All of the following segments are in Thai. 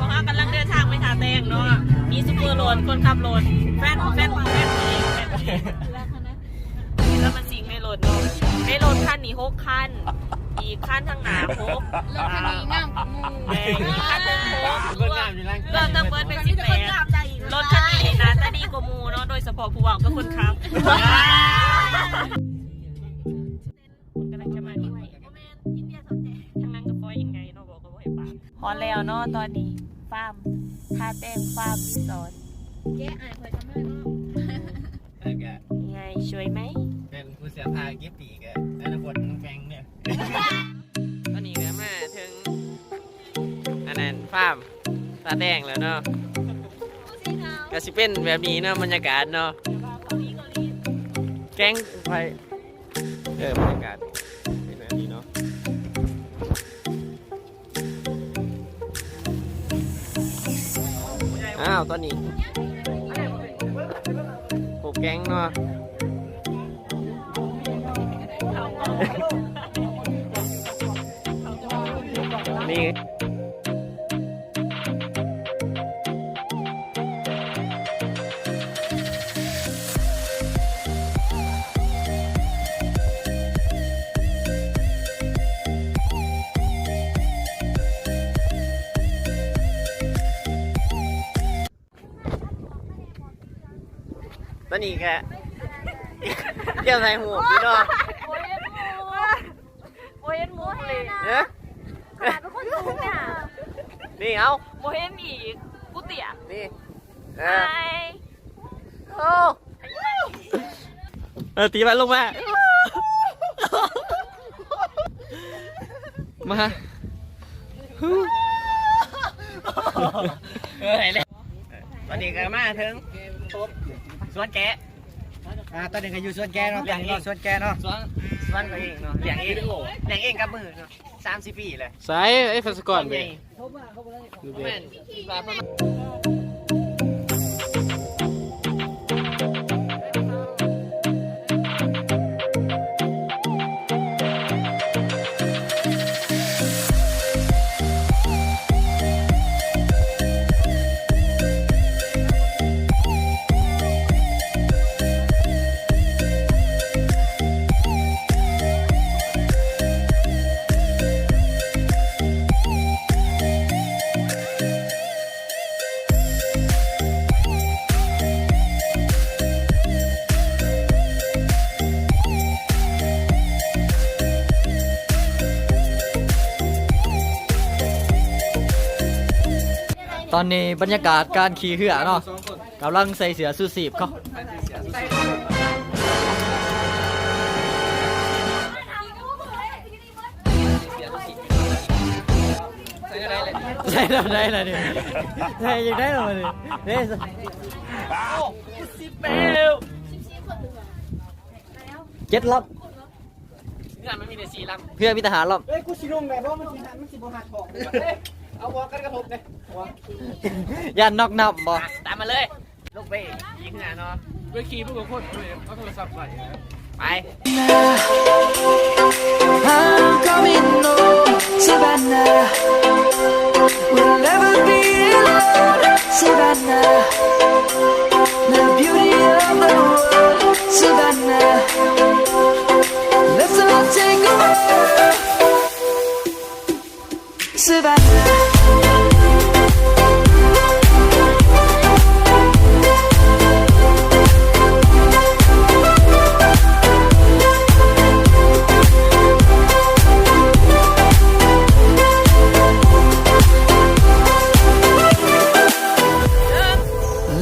พวกเรากำลังเดินทางไปท่าแตงเนาะมีซุปเปอร์โหลดคนขับรถแฟนเองแล้วมันสิงในรถเนาะในรถคันนี้6 คันอีกคันทางหน้า6รถคันนี้งามกว่างูอีกคันหนึ่ง6รวมทั้งเบิร์ดเป็น18รถคันนี้นะแต่ดีกว่ามูเนาะโดยเฉพาะผู้ว่าก็คนขับคนกำลังจะมาที่ไหนทางนั้นก็ปล่อยยังไงเนาะบอกก็บ่ให้ปากฮอนแล้วเนาะตอนนี้ฟาร์มท่าแป้งฟาร์มรีสอร์ทแกอ่านคอยทำได้เนาะยังไงช่วยไหมเป็นผู้เสียพาเก็บปีกอะอนาคตแฟงเนี่ยตอนนี้ก็มาถึงอันนั้นฟาร์มตาแดงแล้วเนาะก็สิเป็นแบบนี้เนาะบรรยากาศเนาะแก๊งไปบรรยากาศเป็นแบบนี้เนาะอ้าวตอนนี้ปลูกแก๊งเนาะนี่ตอนนี้แกเกี่ยวใส่หูพี่น้องโมเห็นมูเลยเนี่ยเป็นคนสูงเนี่ยนี่เอาโมเห็นอีกกูเตี่ยนี่โอ้ตีมันลงมามาตอนนี้ก็มาถึงสวนแกะตอนนี้ก็อยู่สวนแกเนาะอย่างนี้สวนแกเนาะสวนก็เองเนาะอย่างเองกับมือเนาะ30 ปีเลยสายไอ้ฟัสก่อนไปตอนนี้บรรยากาศการขี่เหือเนาะกำลังใส่เสื้อสูทสีบเขาใส่ได้เลยดิใส่ยังได้เลยดิเนี่ย7 ลำนี่มันมีแต่4 ลำเพื่อมีทหารลำเฮ้ยกูชิลงไงเพราะมันสิบหักของเอาวอกันกระทบเลยยันนอกนับบ่ตามมาเลยลูกไปยิงเนาะเวทีพวกเราโคตรเลยเอาโทรศัพท์ใส่ไป I'm coming home, Savannah. We'll never be alone, Savannah. The beauty of the world, Savannah. Let's all take a walk, Savannah.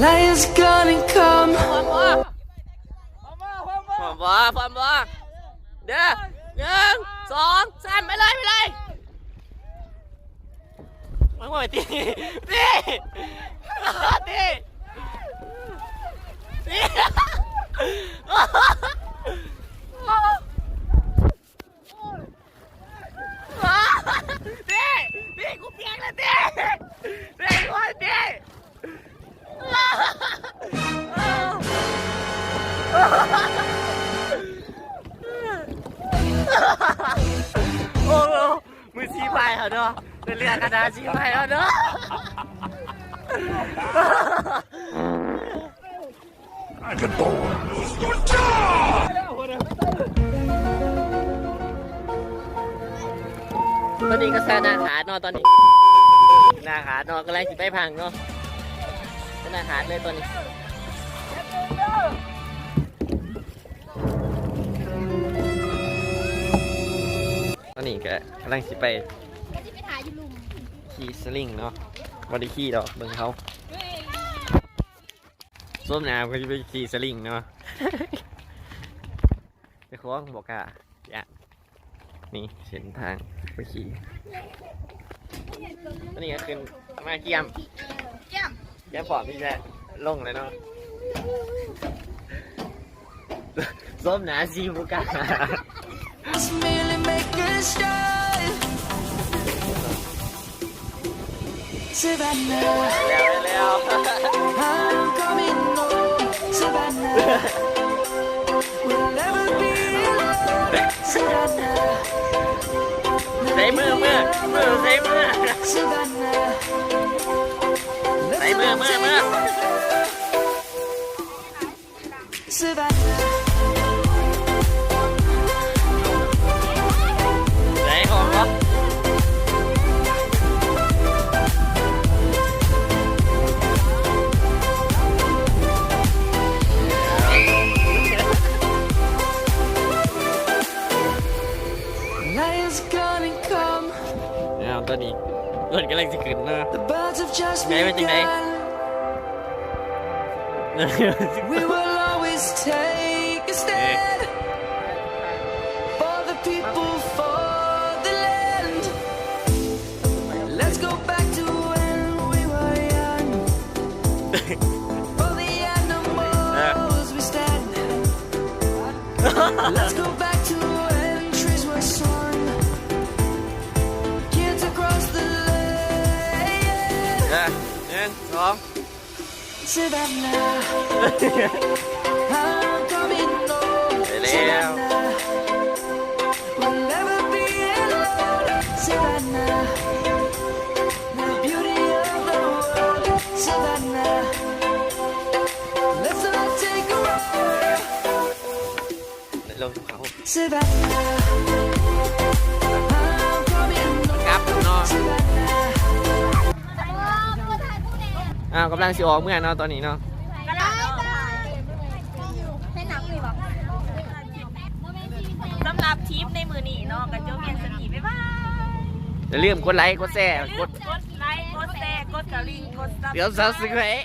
Lion's gonna come. พร้อมบ่เด้อ1 2 3ไปเลยมาตีกูเปียกแล้วโอ้มือชี้ไปเหรอเนาะ เป็นเรือกระดาษชีไปแล้วเนาะตอนนี้ก็แซ่หน้าขาดเนาะตอนนี้หน้าขาดเนาะก็เลยสิไปพังเนาะหน้าขาดเลยตอนนี้ตอนนี้ก็กำลังสิไปขี่สลิงเนาะบอดี้ขี่ดอกเบิ่งเขาส้มน้ำก็จะไปขี่สลิงเนาะไปคล้องบอกกะอย่านี่เส้นทางไปขี่ตอนนี้ก็ขึ้นมาเกี่ยมปอดพี่แจ๊ลงเลยเนาะส้มน้ำซีบุกะ Just merely make a start. Savannah, แล้ว I'm coming home. Savannah, we'll never be alone. Savannah, ใส่มือใส่มือ Savannah, ใส่มือ Savannah. ใส่ของก็ Lion's gonna come. เอาตอนนี้รถกำลังจะขึ้นเนาะ The birds have just Ngày bên trên đây. begun. We will always take a stand for the people, for the land. Let's go back to when we were young. For the animals we stand. Let's go back to when trees were swung. Kids across the land. 1 2 Savannah, I'm coming home. Hello. Savannah, we'll never be alone. Savannah, the beauty of the world. Savannah, let's all take a ride. ลงเขา Savannah, I'm coming home. กลับเนาะ Savannah. อ้าวกำลังสิออกเมื่อเนาะตอนนี้เนาะ กระดาษสำหรับทริปในมือนี้เนาะกันโจเมียนสกีบ๊ายบาย อย่าลืมกดไลค์กดแชร์กด กดไลค์กดแชร์กดกระลิ่งกดซับ เดี๋ยวซับสไครต์